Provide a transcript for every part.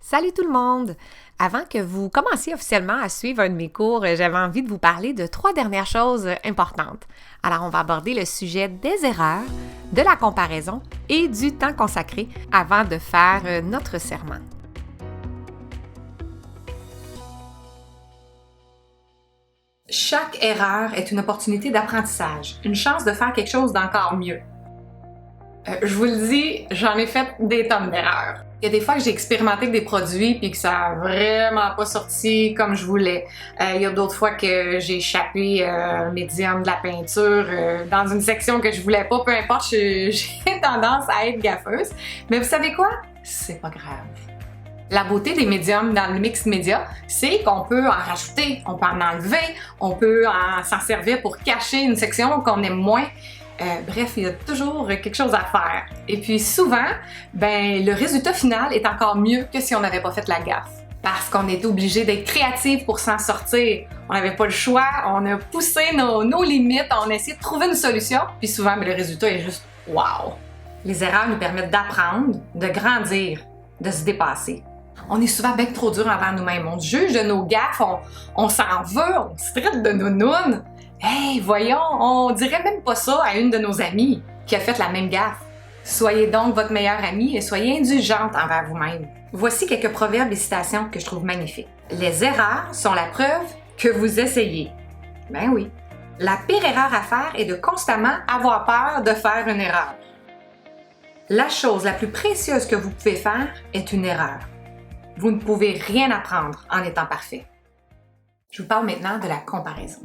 Salut tout le monde! Avant que vous commenciez officiellement à suivre un de mes cours, j'avais envie de vous parler de 3 dernières choses importantes. Alors, on va aborder le sujet des erreurs, de la comparaison et du temps consacré avant de faire notre serment. Chaque erreur est une opportunité d'apprentissage, une chance de faire quelque chose d'encore mieux. Je vous le dis, j'en ai fait des tonnes d'erreurs. Il y a des fois que j'ai expérimenté avec des produits puis que ça a vraiment pas sorti comme je voulais. Il y a d'autres fois que j'ai échappé médium de la peinture dans une section que je voulais pas. Peu importe, j'ai tendance à être gaffeuse. Mais vous savez quoi? C'est pas grave. La beauté des médiums dans le mix média, c'est qu'on peut en rajouter, on peut en enlever, on peut s'en servir pour cacher une section qu'on aime moins. Bref, il y a toujours quelque chose à faire. Et puis souvent, le résultat final est encore mieux que si on n'avait pas fait la gaffe. Parce qu'on est obligé d'être créatif pour s'en sortir. On n'avait pas le choix, on a poussé nos limites, on a essayé de trouver une solution, puis souvent, le résultat est juste wow! Les erreurs nous permettent d'apprendre, de grandir, de se dépasser. On est souvent bien trop dur envers nous-mêmes. On juge de nos gaffes, on s'en veut, on se traite de nounounes. Hey, voyons, on dirait même pas ça à une de nos amies qui a fait la même gaffe. Soyez donc votre meilleure amie et soyez indulgente envers vous-même. Voici quelques proverbes et citations que je trouve magnifiques. Les erreurs sont la preuve que vous essayez. Ben oui. La pire erreur à faire est de constamment avoir peur de faire une erreur. La chose la plus précieuse que vous pouvez faire est une erreur. Vous ne pouvez rien apprendre en étant parfait. Je vous parle maintenant de la comparaison.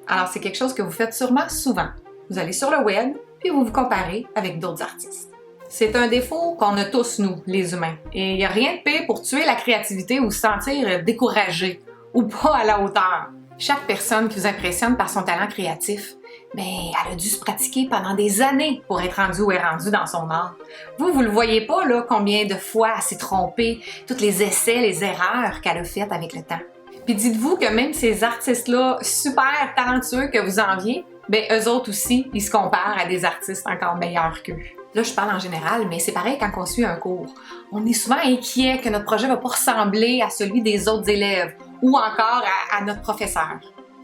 Alors, c'est quelque chose que vous faites sûrement souvent. Vous allez sur le web, puis vous vous comparez avec d'autres artistes. C'est un défaut qu'on a tous, nous, les humains. Et il n'y a rien de pire pour tuer la créativité ou se sentir découragé ou pas à la hauteur. Chaque personne qui vous impressionne par son talent créatif, elle a dû se pratiquer pendant des années pour être rendue où elle est rendue dans son art. Vous le voyez pas, là, combien de fois elle s'est trompée, tous les essais, les erreurs qu'elle a faites avec le temps. Puis dites-vous que même ces artistes-là, super talentueux que vous enviez, eux autres aussi, ils se comparent à des artistes encore meilleurs qu'eux. Là, je parle en général, mais c'est pareil quand on suit un cours. On est souvent inquiet que notre projet ne va pas ressembler à celui des autres élèves ou encore à notre professeur.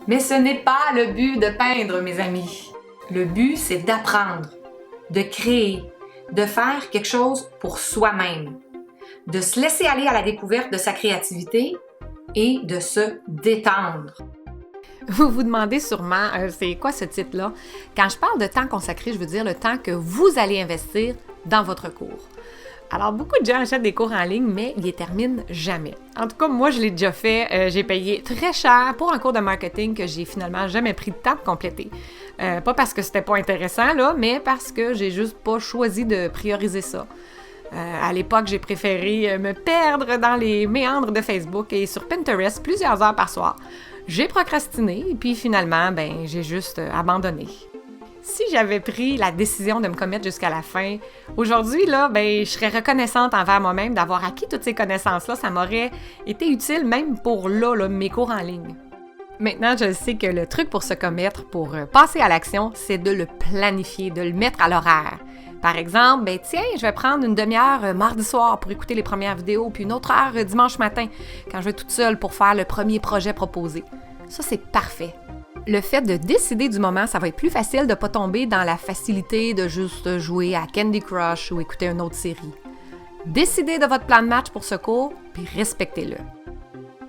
Mais ce n'est pas le but de peindre, mes amis. Le but, c'est d'apprendre, de créer, de faire quelque chose pour soi-même, de se laisser aller à la découverte de sa créativité et de se détendre. Vous vous demandez sûrement, c'est quoi ce titre-là? Quand je parle de temps consacré, je veux dire le temps que vous allez investir dans votre cours. Alors, beaucoup de gens achètent des cours en ligne, mais ils les terminent jamais. En tout cas, moi, je l'ai déjà fait. J'ai payé très cher pour un cours de marketing que j'ai finalement jamais pris de temps de compléter. Pas parce que c'était pas intéressant, là, mais parce que j'ai juste pas choisi de prioriser ça. À l'époque, j'ai préféré me perdre dans les méandres de Facebook et sur Pinterest plusieurs heures par soir. J'ai procrastiné et puis finalement, j'ai juste abandonné. Si j'avais pris la décision de me commettre jusqu'à la fin, aujourd'hui, là, je serais reconnaissante envers moi-même d'avoir acquis toutes ces connaissances-là. Ça m'aurait été utile même pour mes cours en ligne. Maintenant, je sais que le truc pour se commettre, pour passer à l'action, c'est de le planifier, de le mettre à l'horaire. Par exemple, je vais prendre une demi-heure mardi soir pour écouter les premières vidéos, puis une autre heure dimanche matin, quand je vais toute seule pour faire le premier projet proposé. Ça, c'est parfait. Le fait de décider du moment, ça va être plus facile de ne pas tomber dans la facilité de juste jouer à Candy Crush ou écouter une autre série. Décidez de votre plan de match pour ce cours, puis respectez-le.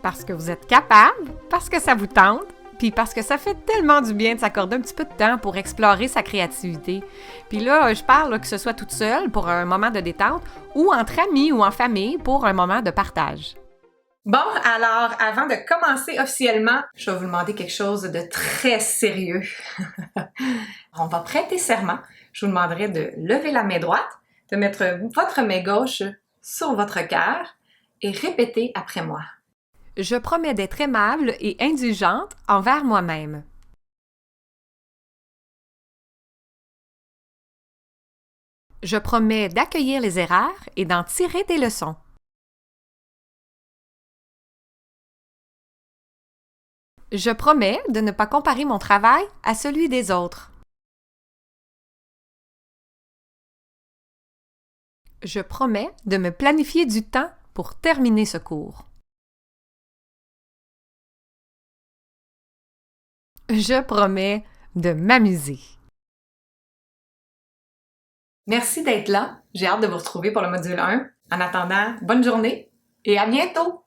Parce que vous êtes capable, parce que ça vous tente, puis parce que ça fait tellement du bien de s'accorder un petit peu de temps pour explorer sa créativité. Puis là, je parle que ce soit toute seule pour un moment de détente ou entre amis ou en famille pour un moment de partage. Bon, alors, avant de commencer officiellement, je vais vous demander quelque chose de très sérieux. On va prêter serment. Je vous demanderai de lever la main droite, de mettre votre main gauche sur votre cœur et répéter après moi. Je promets d'être aimable et indulgente envers moi-même. Je promets d'accueillir les erreurs et d'en tirer des leçons. Je promets de ne pas comparer mon travail à celui des autres. Je promets de me planifier du temps pour terminer ce cours? Je promets de m'amuser. Merci d'être là. J'ai hâte de vous retrouver pour le module 1. En attendant, bonne journée et à bientôt!